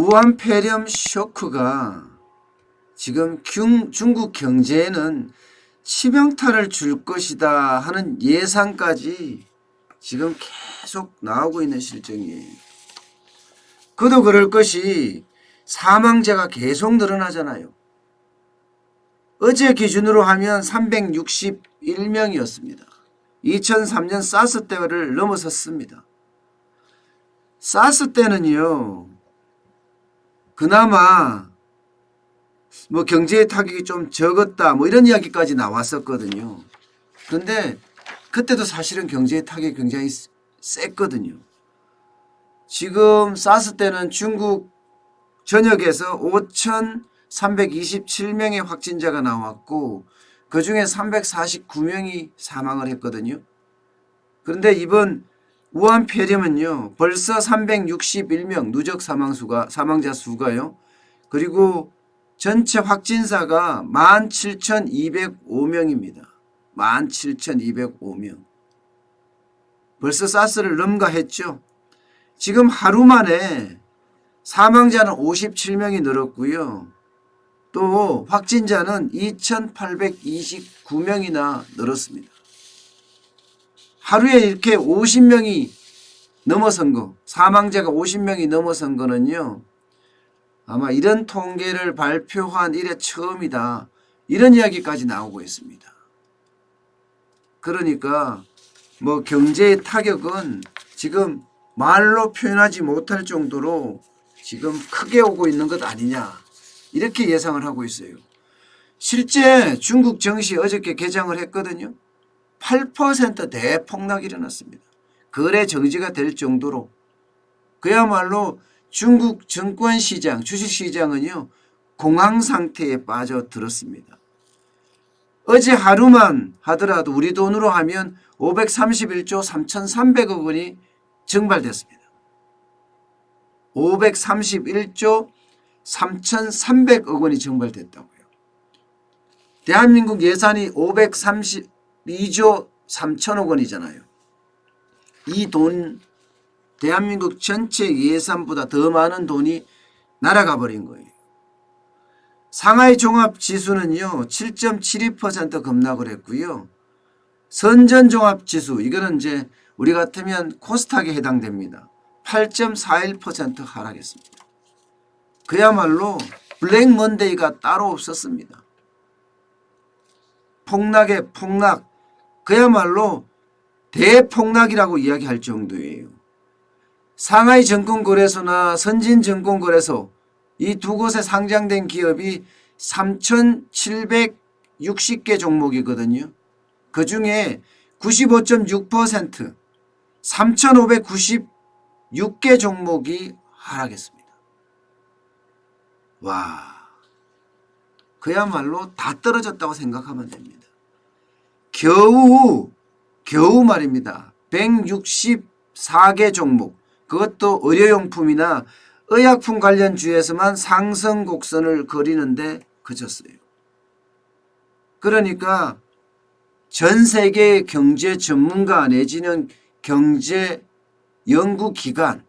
우한 폐렴 쇼크가 지금 중국 경제에는 치명타를 줄 것이다 하는 예상까지 지금 계속 나오고 있는 실정이에요. 그도 그럴 것이 사망자가 계속 늘어나잖아요. 어제 기준으로 하면 361명이었습니다. 2003년 사스 때를 넘어섰습니다. 사스 때는요, 그나마 뭐 경제의 타격이 좀 적었다 뭐 이런 이야기까지 나왔었거든요. 그런데 그때도 사실은 경제의 타격이 굉장히 셌거든요. 지금 사스 때는 중국 전역에서 5,327명의 확진자가 나왔고 그중에 349명이 사망을 했거든요. 그런데 이번 우한 폐렴은요, 벌써 361명 누적 사망자 수가요. 그리고 전체 확진자가 17,205명입니다. 17,205명. 벌써 사스를 넘가했죠. 지금 하루 만에 사망자는 57명이 늘었고요. 또 확진자는 2,829명이나 늘었습니다. 하루에 이렇게 50명이 넘어선 거, 사망자가 50명이 넘어선 거는요, 아마 이런 통계를 발표한 이래 처음이다. 이런 이야기까지 나오고 있습니다. 그러니까 뭐 경제의 타격은 지금 말로 표현하지 못할 정도로 지금 크게 오고 있는 것 아니냐. 이렇게 예상을 하고 있어요. 실제 중국 증시 어저께 개장을 했거든요. 8% 대폭락이 일어났습니다. 거래 정지가 될 정도로. 그야말로 중국 증권시장, 주식시장은요, 공황 상태에 빠져들었습니다. 어제 하루만 하더라도 우리 돈으로 하면 531조 3,300억 원이 증발됐습니다. 531조 3,300억 원이 증발됐다고요. 대한민국 예산이 532조 3천억 원이잖아요. 이 돈, 대한민국 전체 예산보다 더 많은 돈이 날아가 버린 거예요. 상하이 종합지수는요, 7.72% 급락을 했고요. 선전종합지수, 이거는 이제 우리 같으면 코스닥에 해당됩니다. 8.41% 하락했습니다. 그야말로 블랙 먼데이가 따로 없었습니다. 폭락의 폭락, 그야말로 대폭락이라고 이야기할 정도예요. 상하이 증권거래소나 선진증권거래소 이 두 곳에 상장된 기업이 3,760개 종목이거든요. 그중에 95.6% 3,596개 종목이 하락했습니다. 와, 그야말로 다 떨어졌다고 생각하면 됩니다. 겨우 말입니다. 164개 종목, 그것도 의료용품이나 의약품 관련 주에서만 상승 곡선을 그리는데 그쳤어요. 그러니까 전 세계의 경제 전문가 내지는 경제 연구기관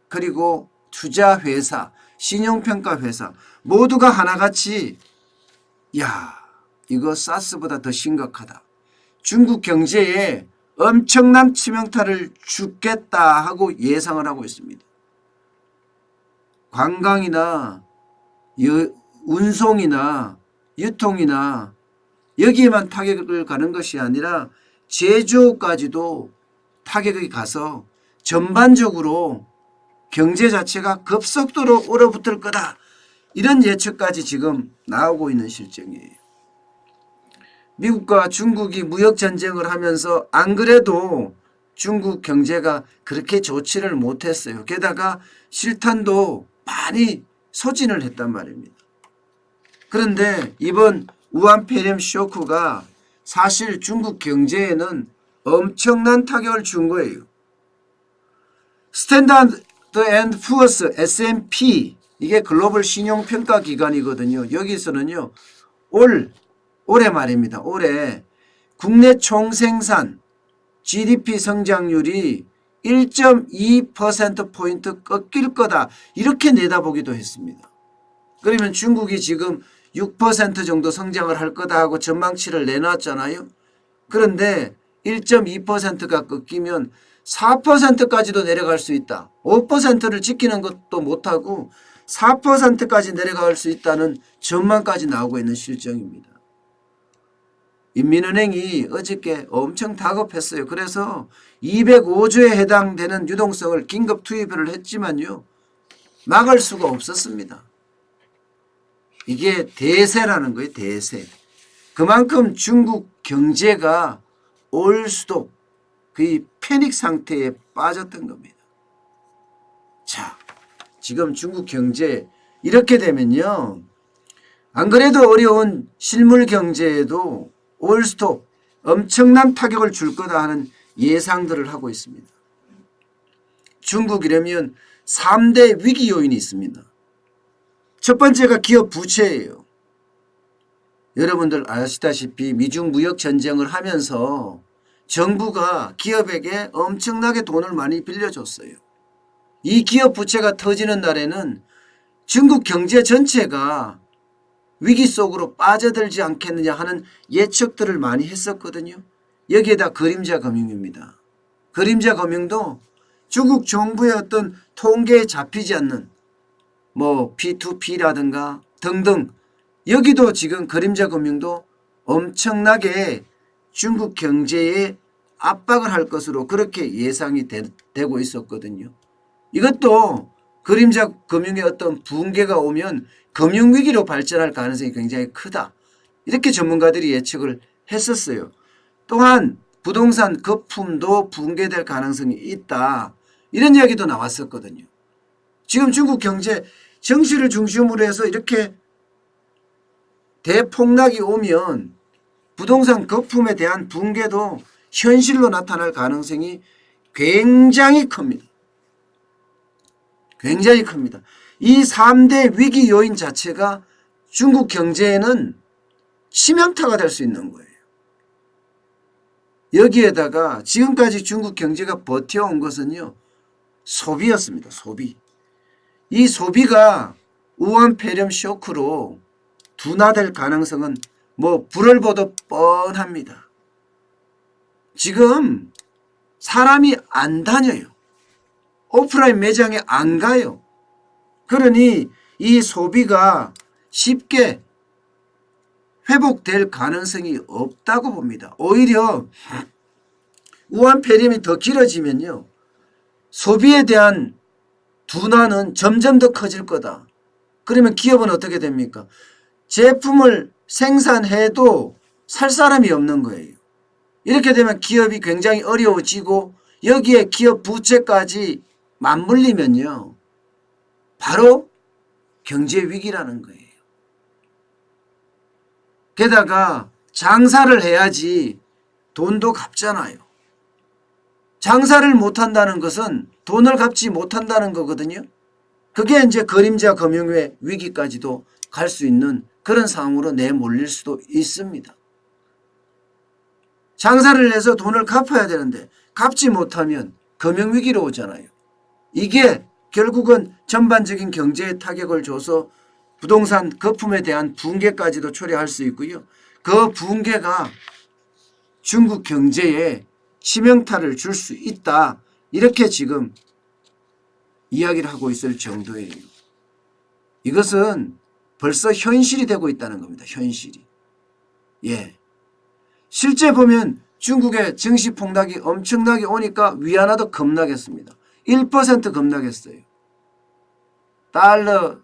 그리고 투자회사, 신용평가회사 모두가 하나같이 야, 이거 사스보다 더 심각하다. 중국 경제에 엄청난 치명타를 주겠다 하고 예상을 하고 있습니다. 관광이나 운송이나 유통이나 여기에만 타격을 가는 것이 아니라 제조까지도 타격이 가서 전반적으로 경제 자체가 급속도로 얼어붙을 거다. 이런 예측까지 지금 나오고 있는 실정이에요. 미국과 중국이 무역전쟁을 하면서 안 그래도 중국 경제가 그렇게 좋지를 못했어요. 게다가 실탄도 많이 소진을 했단 말입니다. 그런데 이번 우한 폐렴 쇼크가 사실 중국 경제에는 엄청난 타격을 준 거예요. 스탠다드 앤 푸어스 S&P 이게 글로벌 신용평가 기관이거든요. 여기서는요, 올해 말입니다. 올해 국내 총생산 GDP 성장률이 1.2%포인트 꺾일 거다. 이렇게 내다보기도 했습니다. 그러면 중국이 지금 6% 정도 성장을 할 거다 하고 전망치를 내놨잖아요. 그런데 1.2%가 꺾이면 4%까지도 내려갈 수 있다. 5%를 지키는 것도 못하고 4%까지 내려갈 수 있다는 전망까지 나오고 있는 실정입니다. 인민은행이 어저께 엄청 다급했어요. 그래서 205조에 해당되는 유동성을 긴급 투입을 했지만요. 막을 수가 없었습니다. 이게 대세라는 거예요. 대세. 그만큼 중국 경제가 올 수도 거의 패닉 상태에 빠졌던 겁니다. 자, 지금 중국 경제 이렇게 되면요. 안 그래도 어려운 실물 경제에도 올스톱 엄청난 타격을 줄 거다 하는 예상들을 하고 있습니다. 중국이라면 3대 위기 요인이 있습니다. 첫 번째가 기업 부채예요. 여러분들 아시다시피 미중 무역 전쟁을 하면서 정부가 기업에게 엄청나게 돈을 많이 빌려줬어요. 이 기업 부채가 터지는 날에는 중국 경제 전체가 위기 속으로 빠져들지 않겠느냐 하는 예측들을 많이 했었거든요. 여기에다 그림자 금융입니다. 그림자 금융도 중국 정부의 어떤 통계에 잡히지 않는 뭐 P2P라든가 등등 여기도 지금 그림자 금융도 엄청나게 중국 경제에 압박을 할 것으로 그렇게 예상이 되고 있었거든요. 이것도 그림자 금융의 어떤 붕괴가 오면 금융위기로 발전할 가능성이 굉장히 크다. 이렇게 전문가들이 예측을 했었어요. 또한 부동산 거품도 붕괴될 가능성이 있다. 이런 이야기도 나왔었거든요. 지금 중국 경제 정시를 중심으로 해서 이렇게 대폭락이 오면 부동산 거품에 대한 붕괴도 현실로 나타날 가능성이 굉장히 큽니다. 굉장히 큽니다. 이 3대 위기 요인 자체가 중국 경제에는 치명타가 될 수 있는 거예요. 여기에다가 지금까지 중국 경제가 버텨온 것은요. 소비였습니다. 소비. 이 소비가 우한 폐렴 쇼크로 둔화될 가능성은 뭐 불을 보듯 뻔합니다. 지금 사람이 안 다녀요. 오프라인 매장에 안 가요. 그러니 이 소비가 쉽게 회복될 가능성이 없다고 봅니다. 오히려 우한 폐렴이 더 길어지면요. 소비에 대한 둔화는 점점 더 커질 거다. 그러면 기업은 어떻게 됩니까? 제품을 생산해도 살 사람이 없는 거예요. 이렇게 되면 기업이 굉장히 어려워지고 여기에 기업 부채까지 맞물리면요. 바로 경제 위기라는 거예요. 게다가 장사를 해야지 돈도 갚잖아요. 장사를 못한다는 것은 돈을 갚지 못한다는 거거든요. 그게 이제 그림자 금융의 위기까지도 갈 수 있는 그런 상황으로 내몰릴 수도 있습니다. 장사를 해서 돈을 갚아야 되는데 갚지 못하면 금융위기로 오잖아요. 이게 결국은 전반적인 경제에 타격을 줘서 부동산 거품에 대한 붕괴까지도 초래할 수 있고요. 그 붕괴가 중국 경제에 치명타를 줄 수 있다. 이렇게 지금 이야기를 하고 있을 정도예요. 이것은 벌써 현실이 되고 있다는 겁니다. 현실이. 예. 실제 보면 중국의 증시 폭락이 엄청나게 오니까 위안화도 급락했습니다. 1% 급락했어요. 달러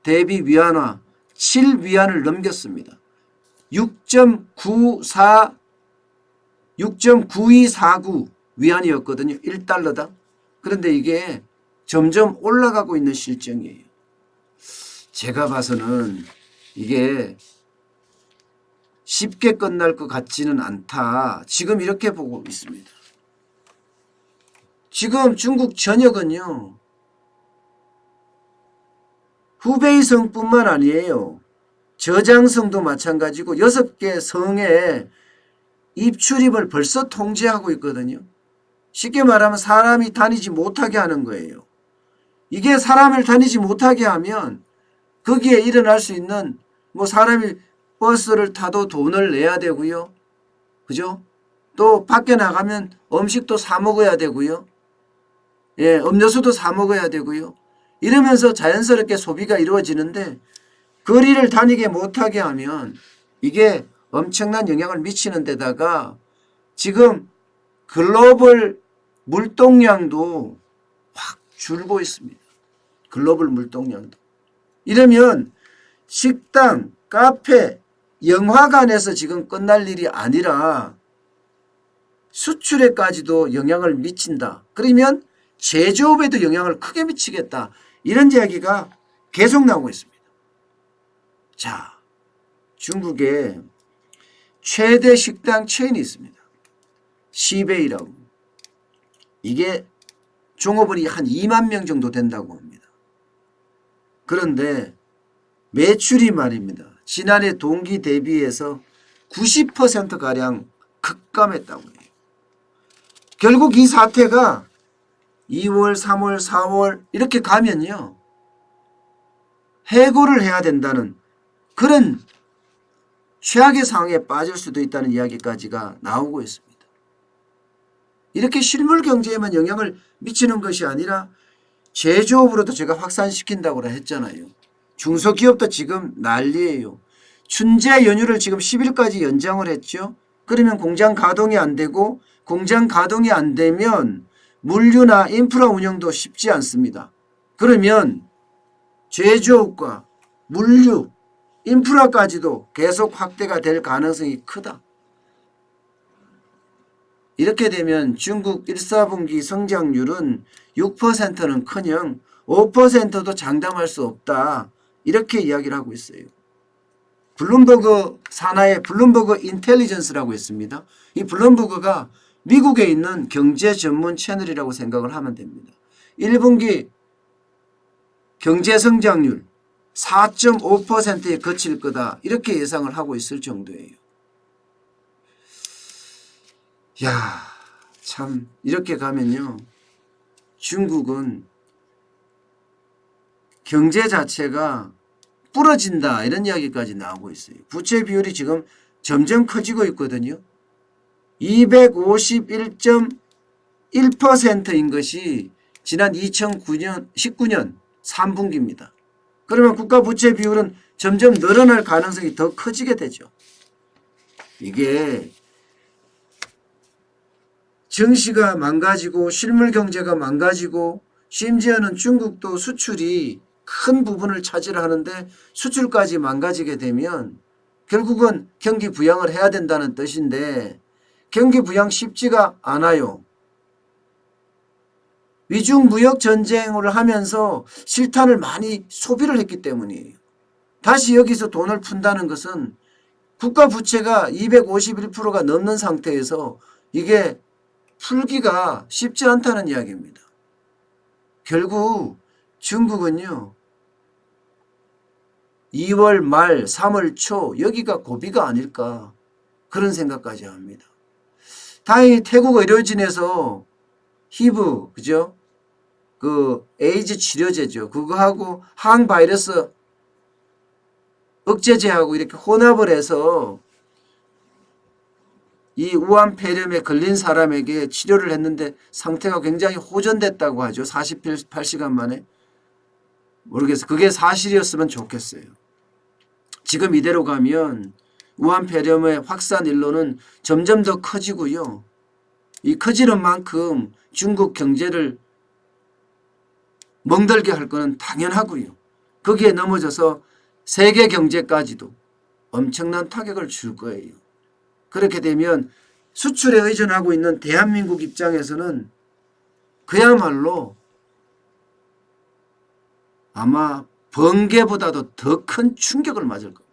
대비 위안화 7위안을 넘겼습니다. 6.9249 위안이었거든요. 1달러당. 그런데 이게 점점 올라가고 있는 실정이에요. 제가 봐서는 이게 쉽게 끝날 것 같지는 않다. 지금 이렇게 보고 있습니다. 지금 중국 전역은요. 후베이성뿐만 아니에요. 저장성도 마찬가지고 6개 성에 입출입을 벌써 통제하고 있거든요. 쉽게 말하면 사람이 다니지 못하게 하는 거예요. 이게 사람을 다니지 못하게 하면 거기에 일어날 수 있는 뭐 사람이 버스를 타도 돈을 내야 되고요. 그죠? 또 밖에 나가면 음식도 사 먹어야 되고요. 예, 음료수도 사 먹어야 되고요. 이러면서 자연스럽게 소비가 이루어지는데 거리를 다니게 못하게 하면 이게 엄청난 영향을 미치는 데다가 지금 글로벌 물동량도 확 줄고 있습니다. 글로벌 물동량도. 이러면 식당, 카페, 영화관에서 지금 끝날 일이 아니라 수출에까지도 영향을 미친다. 그러면 제조업에도 영향을 크게 미치겠다. 이런 이야기가 계속 나오고 있습니다. 자, 중국에 최대 식당 체인이 있습니다. 시베이라고. 이게 종업원이 한 2만 명 정도 된다고 합니다. 그런데 매출이 말입니다. 지난해 동기 대비해서 90%가량 급감했다고 해요. 결국 이 사태가 2월, 3월, 4월 이렇게 가면요. 해고를 해야 된다는 그런 최악의 상황에 빠질 수도 있다는 이야기까지가 나오고 있습니다. 이렇게 실물 경제에만 영향을 미치는 것이 아니라 제조업으로도 제가 확산시킨다고 했잖아요. 중소기업도 지금 난리예요. 춘제 연휴를 지금 10일까지 연장을 했죠. 그러면 공장 가동이 안 되고 공장 가동이 안 되면 물류나 인프라 운영도 쉽지 않습니다. 그러면 제조업과 물류, 인프라까지도 계속 확대가 될 가능성이 크다. 이렇게 되면 중국 1사분기 성장률은 6%는커녕 5%도 장담할 수 없다. 이렇게 이야기를 하고 있어요. 블룸버그 산하의 블룸버그 인텔리전스라고 있습니다. 이 블룸버그가 미국에 있는 경제 전문 채널이라고 생각을 하면 됩니다. 1분기 경제 성장률 4.5%에 그칠 거다. 이렇게 예상을 하고 있을 정도예요. 야, 참 이렇게 가면요. 중국은 경제 자체가 부러진다 이런 이야기까지 나오고 있어요. 부채 비율이 지금 점점 커지고 있거든요. 251.1%인 것이 지난 2019년 3분기입니다. 그러면 국가 부채 비율은 점점 늘어날 가능성이 더 커지게 되죠. 이게 정시가 망가지고 실물 경제가 망가지고 심지어는 중국도 수출이 큰 부분을 차지하는데 수출까지 망가지게 되면 결국은 경기 부양을 해야 된다는 뜻인데 경기 부양 쉽지가 않아요. 위중 무역 전쟁을 하면서 실탄을 많이 소비를 했기 때문이에요. 다시 여기서 돈을 푼다는 것은 국가 부채가 251%가 넘는 상태에서 이게 풀기가 쉽지 않다는 이야기입니다. 결국 중국은요. 2월 말 3월 초 여기가 고비가 아닐까 그런 생각까지 합니다. 다행히 태국 의료진에서 HIV 그죠? 그 에이즈 치료제죠. 그거하고 항바이러스 억제제하고 이렇게 혼합을 해서 이 우한 폐렴에 걸린 사람에게 치료를 했는데 상태가 굉장히 호전됐다고 하죠. 48시간 만에. 모르겠어요. 그게 사실이었으면 좋겠어요. 지금 이대로 가면 우한폐렴의 확산 일로는 점점 더 커지고요. 이 커지는 만큼 중국 경제를 멍들게 할 거는 당연하고요. 거기에 넘어져서 세계 경제까지도 엄청난 타격을 줄 거예요. 그렇게 되면 수출에 의존하고 있는 대한민국 입장에서는 그야말로 아마 번개보다도 더 큰 충격을 맞을 겁니다.